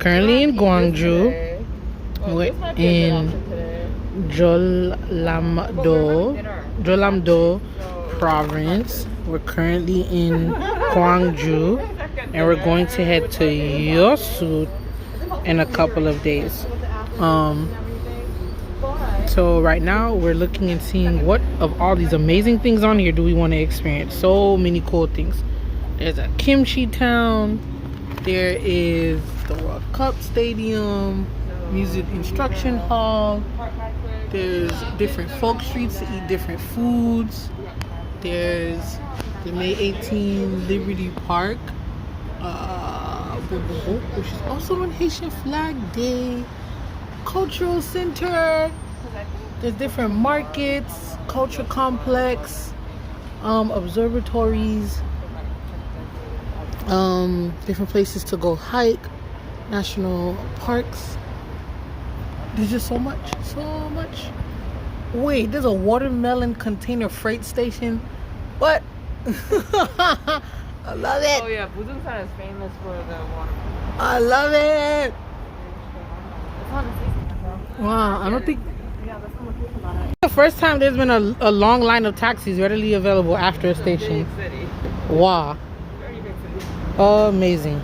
currently in Gwangju. We're in Jeollamdo province. We're currently in Gwangju, and we're going to head to Yosu in a couple of days. So right now we're looking and seeing what of all these amazing things on here do we want to experience. So many cool things. There's a kimchi town. There is the World Cup Stadium, music instruction hall. There's different folk streets to eat different foods. There's the May 18 Liberty Park, which is also on Haitian Flag Day. Cultural center. There's different markets, culture complex, observatories, different places to go hike, national parks. There's just so much. Wait, there's a watermelon container freight station. What? I love it. Oh yeah, Busan is famous for the watermelon. I love it. Wow, I don't think the first time there's been a long line of taxis readily available after a station. Big city. Wow. Very big city. Amazing.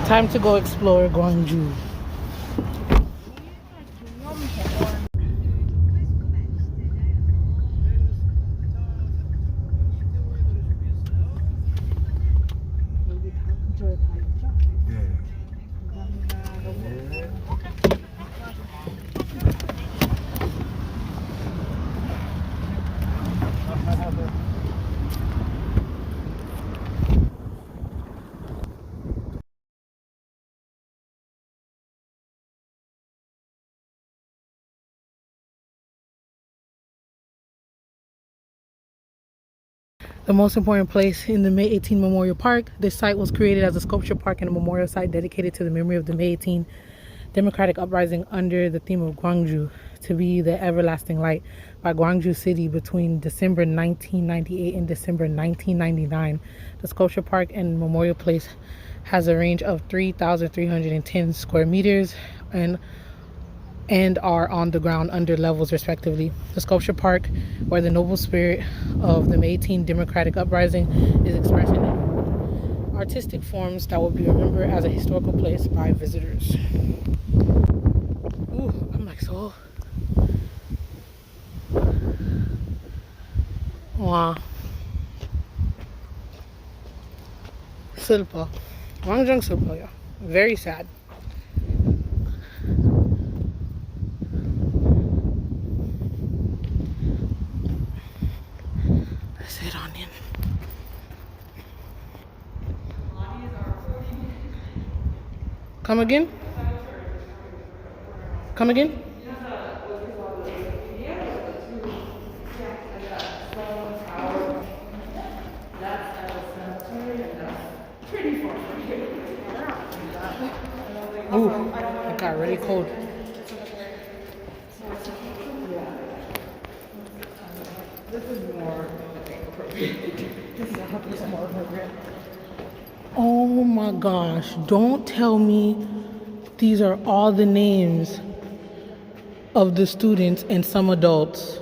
Time to go explore Gwangju. The most important place in the May 18 Memorial Park. This site was created as a sculpture park and a memorial site dedicated to the memory of the May 18 Democratic Uprising under the theme of Gwangju to be the everlasting light by Gwangju City between December 1998 and December 1999. The sculpture park and memorial place has a range of 3,310 square meters and are on the ground under levels respectively. The sculpture park, where the noble spirit of the May 18 Democratic Uprising is expressed in artistic forms that will be remembered as a historical place by visitors. Ooh, I'm like so... Wow. Silpa. Wangjang Silpa, yeah. Very sad. Come again? Come again? Ooh, it got really cold. This is more appropriate. This is more appropriate. Oh my gosh, don't tell me these are all the names of the students and some adults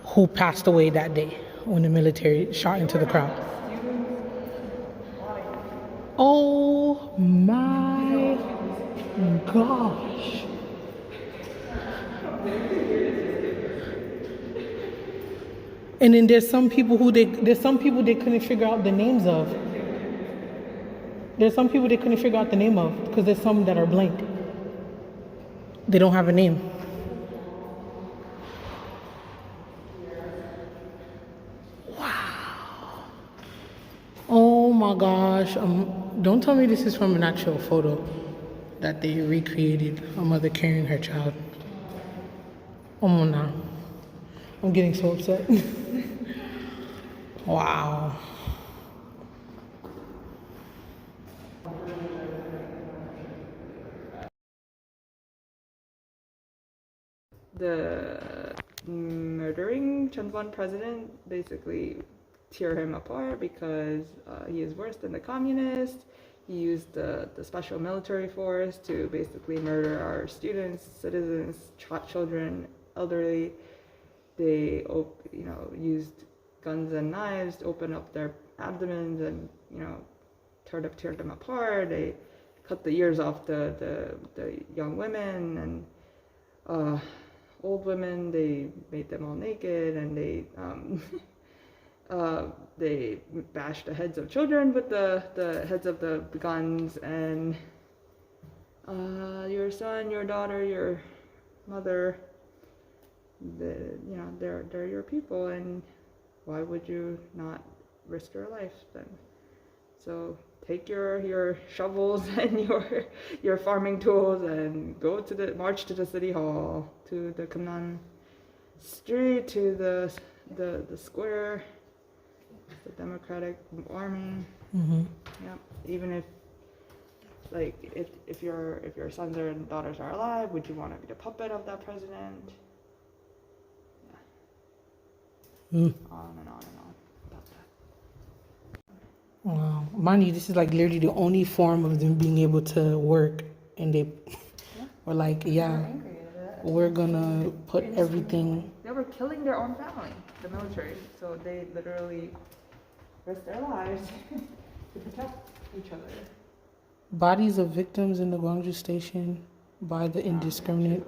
who passed away that day when the military shot into the crowd. Oh my gosh. And then there's some people they couldn't figure out the names of. There's some people they couldn't figure out the name of because there's some that are blank. They don't have a name. Wow. Oh my gosh. Don't tell me this is from an actual photo that they recreated. A mother carrying her child. Oh no. I'm getting so upset. Wow. The murdering Chunwon president basically tear him apart because he is worse than the communists. he used the special military force to basically murder our students, citizens, children, elderly. They, used guns and knives to open up their abdomens and, tear them apart. They cut the ears off the young women and old women. They made them all naked, and they bashed the heads of children with the heads of the guns, and your son, your daughter, your mother, they're your people, and why would you not risk your life then? So take your shovels and your farming tools and go to march to the city hall, to the Gumnan Street, to the square, the Democratic Army. Mm-hmm. Yeah. Even if your sons or daughters are alive, would you want to be the puppet of that president? Yeah. On and on and on about that. Wow. Mind you, this is like literally the only form of them being able to work, and they were like, yeah, we're gonna put everything. They were killing their own family, the military, so they literally risked their lives to protect each other. Bodies of victims in the Gwangju station by the indiscriminate.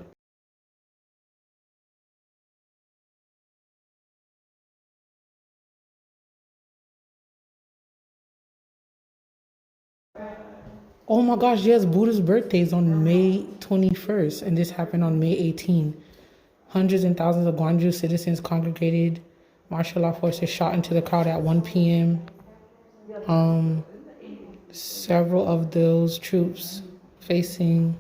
Oh my gosh, yes, Buddha's birthday is on May 21st, and this happened on May 18. Hundreds and thousands of Gwangju citizens congregated. Martial law forces shot into the crowd at 1 p.m. Several of those facing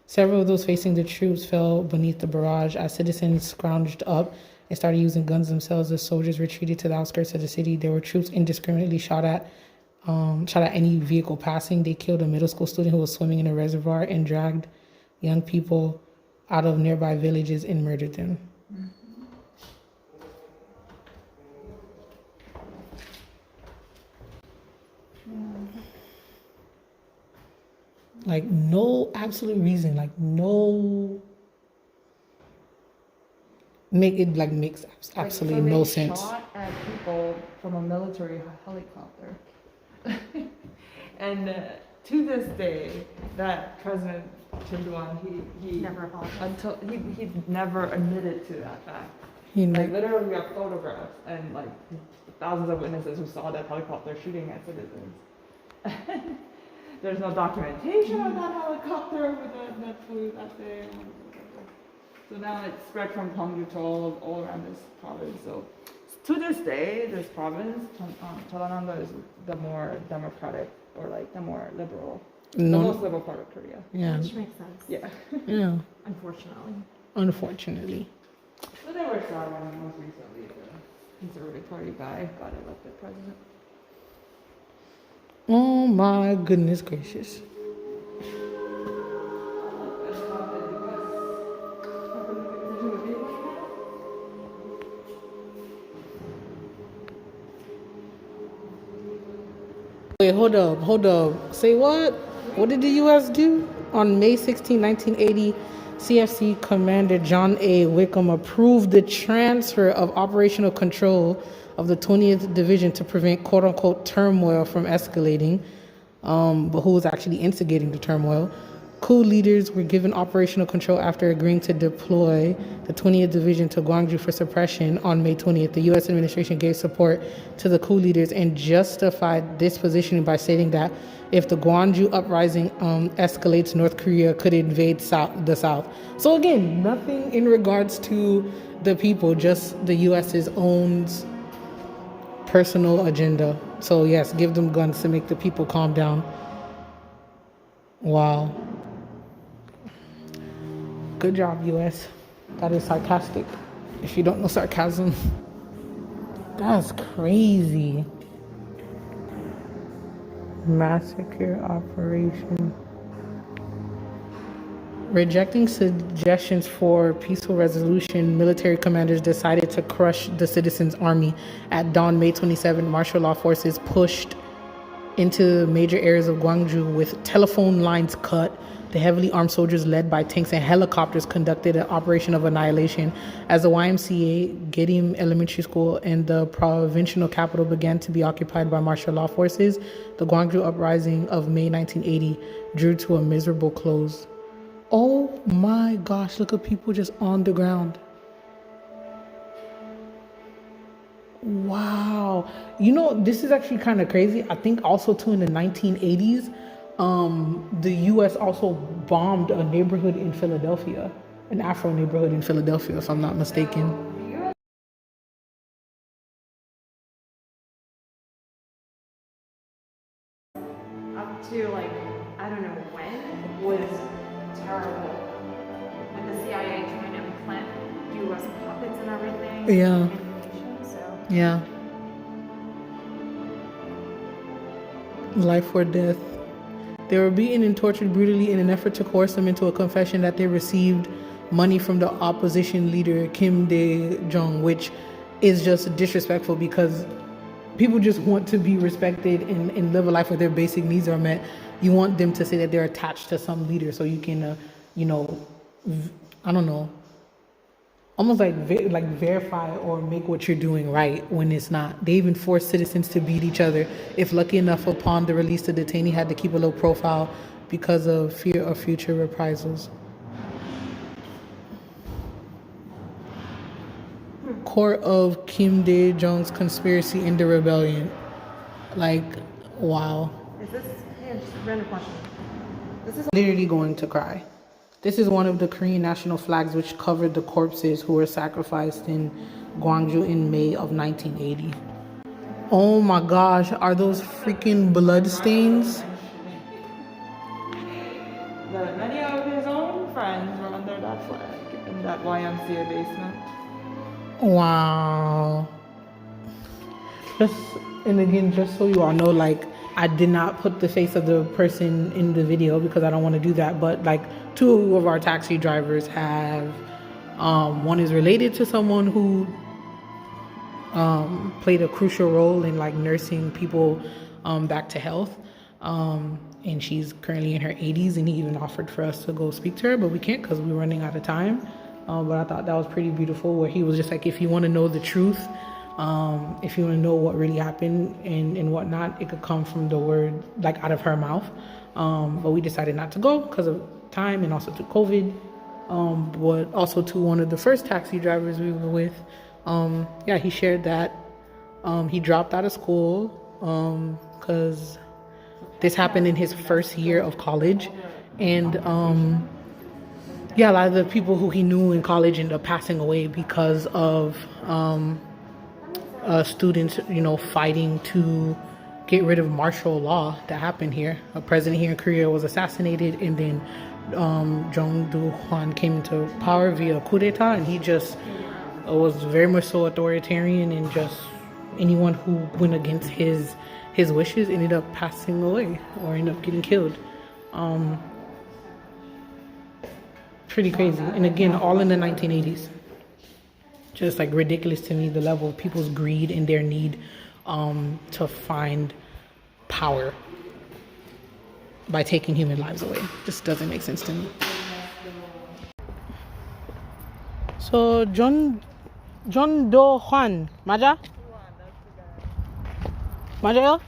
the troops fell beneath the barrage as citizens scrounged up and started using guns themselves. The soldiers retreated to the outskirts of the city. There were troops indiscriminately shot at any vehicle passing. They killed a middle school student who was swimming in a reservoir and dragged young people out of nearby villages and murdered them. Like, no absolute reason, like no makes absolutely no sense. Shot at people from a military helicopter. And to this day, that President Chindwan, he Never apologized. until he never admitted to that fact. Like, Literally, we have photographs and thousands of witnesses who saw that helicopter shooting at citizens. There's no documentation of that helicopter that flew that day. So now it's spread from Gwangju to all around this province. So to this day, this province, Jeollanam is the more democratic, or the more liberal, the most liberal part of Korea. Yeah. Which makes sense. Yeah. Yeah. Unfortunately. So they were sad when most recently the Conservative Party guy got elected president. Oh my goodness gracious. Wait, hold up. Say what? What did the U.S. do? On May 16, 1980, CFC Commander John A. Wickham approved the transfer of operational control of the 20th Division to prevent quote-unquote turmoil from escalating, but who was actually instigating the turmoil. Coup leaders were given operational control after agreeing to deploy the 20th Division to Gwangju for suppression on May 20th. The U.S. administration gave support to the coup leaders and justified this positioning by stating that if the Gwangju Uprising escalates, North Korea could invade the South. So again, nothing in regards to the people, just the U.S.'s own personal agenda. So yes, give them guns to make the people calm down. Wow. Good job, U.S. That is sarcastic. If you don't know sarcasm, that's crazy. Massacre operation. Rejecting suggestions for peaceful resolution, military commanders decided to crush the citizens' army. At dawn, May 27, martial law forces pushed into major areas of Gwangju with telephone lines cut. The heavily armed soldiers led by tanks and helicopters conducted an operation of annihilation. As the YMCA, Gedim Elementary School, and the provincial capital began to be occupied by martial law forces, the Gwangju Uprising of May 1980 drew to a miserable close. Oh my gosh, look at people just on the ground. Wow. You know, this is actually kind of crazy. I think also too in the 1980s, the U.S. also bombed a neighborhood in Philadelphia, an Afro neighborhood in Philadelphia, if I'm not mistaken. Up to like, I don't know when, was terrible. With the CIA trying to implant U.S. puppets and everything. Yeah. So. Yeah. Life or death. They were beaten and tortured brutally in an effort to coerce them into a confession that they received money from the opposition leader Kim Dae-jung, which is just disrespectful because people just want to be respected and live a life where their basic needs are met. You want them to say that they're attached to some leader so you can, I don't know, almost like verify or make what you're doing right when it's not. They even force citizens to beat each other. If lucky enough, upon the release, the detainee had to keep a low profile because of fear of future reprisals. Court of Kim Dae-jung's conspiracy in the rebellion. Like, wow. Is this, just a random question. This is Literally going to cry. This is one of the Korean national flags which covered the corpses who were sacrificed in Gwangju in May of 1980. Oh my gosh, are those freaking blood stains? Many of his own friends were under that flag in that YMCA basement. Wow. And again, just so you all know, like, I did not put the face of the person in the video because I don't want to do that. But like 2 of our taxi drivers have, one is related to someone who played a crucial role in like nursing people back to health. And she's currently in her 80s, and he even offered for us to go speak to her, but we can't because we're running out of time. But I thought that was pretty beautiful, where he was just like, if you want to know the truth, if you want to know what really happened and whatnot, it could come from the word, like, out of her mouth. But we decided not to go because of time and also to COVID. But also to one of the first taxi drivers we were with, he shared that he dropped out of school because this happened in his first year of college. And a lot of the people who he knew in college ended up passing away because of students, fighting to get rid of martial law that happened here. A president here in Korea was assassinated, and then Jung Do-hwan came into power via coup d'etat, and he just was very much so authoritarian, and just anyone who went against his wishes ended up passing away or ended up getting killed. Pretty crazy. And again, all in the 1980s. Just like ridiculous to me, the level of people's greed and their need to find power by taking human lives away. Just doesn't make sense to me. So John Do-hwan, 맞아? 맞아요?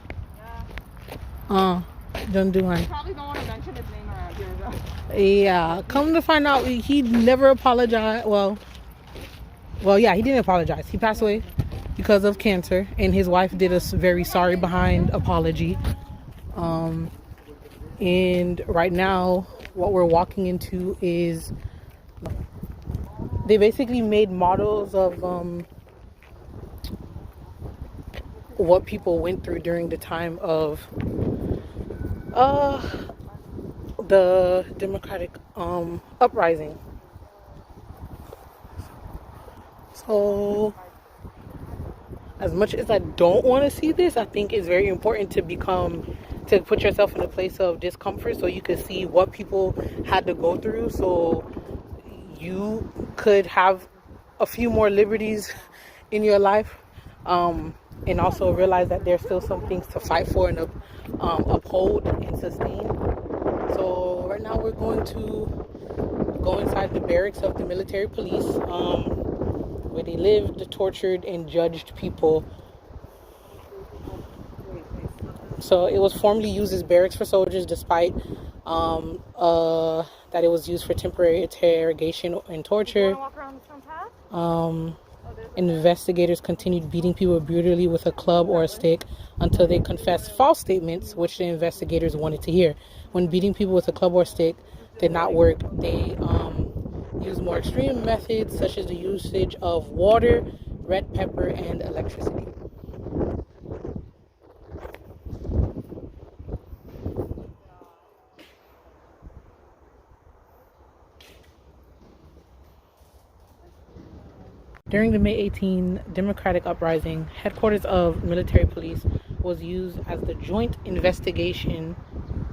John Do-hwan. Probably don't want to mention his name around here, though. Yeah, come to find out, he never apologized. Well, yeah, he didn't apologize. He passed away because of cancer, and his wife did a very sorry behind apology. And right now, what we're walking into is, they basically made models of what people went through during the time of the democratic uprising. So as much as I don't want to see this, I think it's very important to put yourself in a place of discomfort so you can see what people had to go through, so you could have a few more liberties in your life. and also realize that there's still some things to fight for and uphold and sustain. So right now we're going to go inside the barracks of the military police, where they lived, tortured, and judged people. So it was formerly used as barracks for soldiers, despite that it was used for temporary interrogation and torture. Investigators continued beating people brutally with a club or a stick until they confessed false statements, which the investigators wanted to hear. When beating people with a club or stick did not work, they used more extreme methods, such as the usage of water, red pepper, and electricity. During the May 18 Democratic Uprising, headquarters of military police was used as the Joint Investigation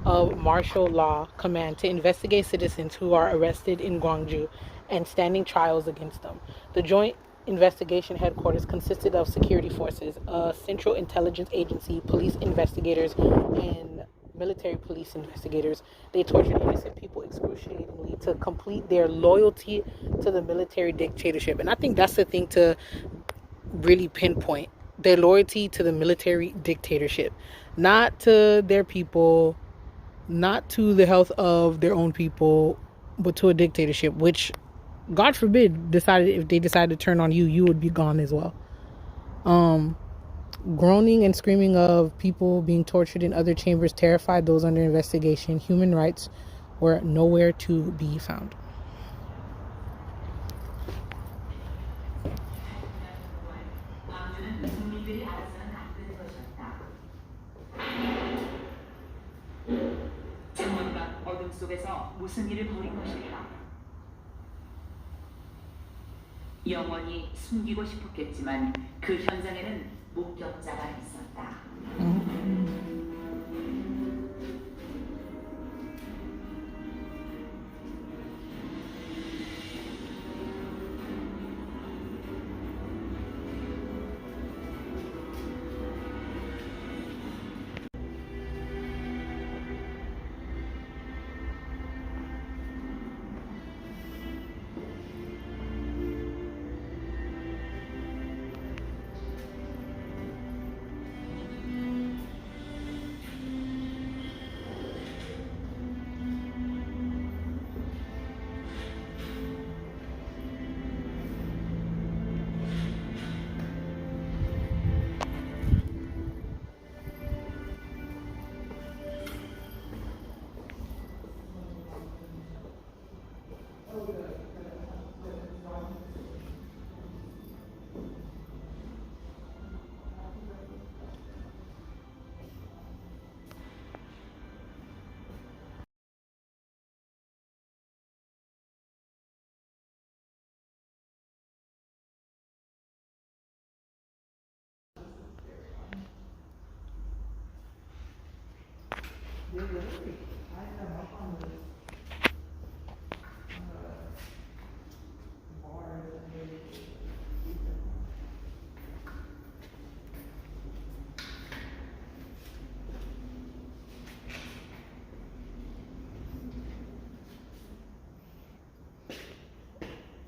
of Martial Law Command to investigate citizens who are arrested in Gwangju and standing trials against them. The Joint Investigation Headquarters consisted of security forces, a central intelligence agency, police investigators, and military police investigators. They tortured innocent people excruciatingly to complete their loyalty to the military dictatorship. And I think that's the thing to really pinpoint: their loyalty to the military dictatorship, not to their people, not to the health of their own people, but to a dictatorship, which, God forbid, if they decided to turn on you, you would be gone as well. Groaning and screaming of people being tortured in other chambers terrified those under investigation. Human rights were nowhere to be found. 영원히 숨기고 싶었겠지만 그 현장에는 목격자가 있었다.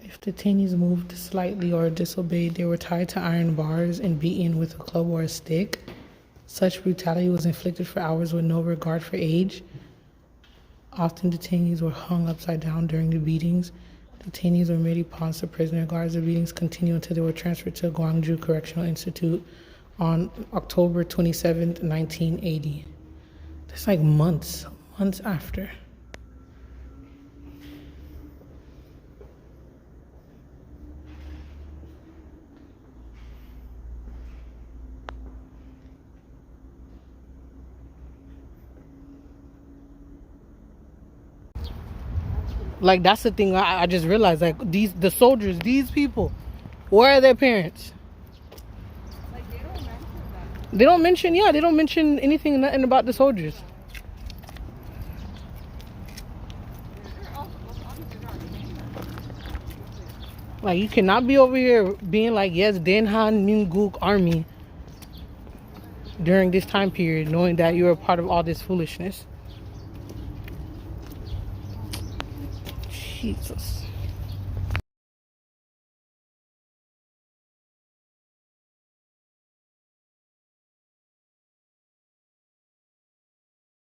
If detainees moved slightly or disobeyed, they were tied to iron bars and beaten with a club or a stick. Such brutality was inflicted for hours with no regard for age. Often detainees were hung upside down during the beatings. Detainees were made pawns to prisoner guards. The beatings continued until they were transferred to Gwangju Correctional Institute on October 27th, 1980. That's like months after. Like, that's the thing I just realized. Like, the soldiers, these people, where are their parents? Like, they don't mention that. They don't mention nothing about the soldiers. Like, you cannot be over here being like, yes, Denhan Minguk Army, during this time period, knowing that you're a part of all this foolishness. Jesus.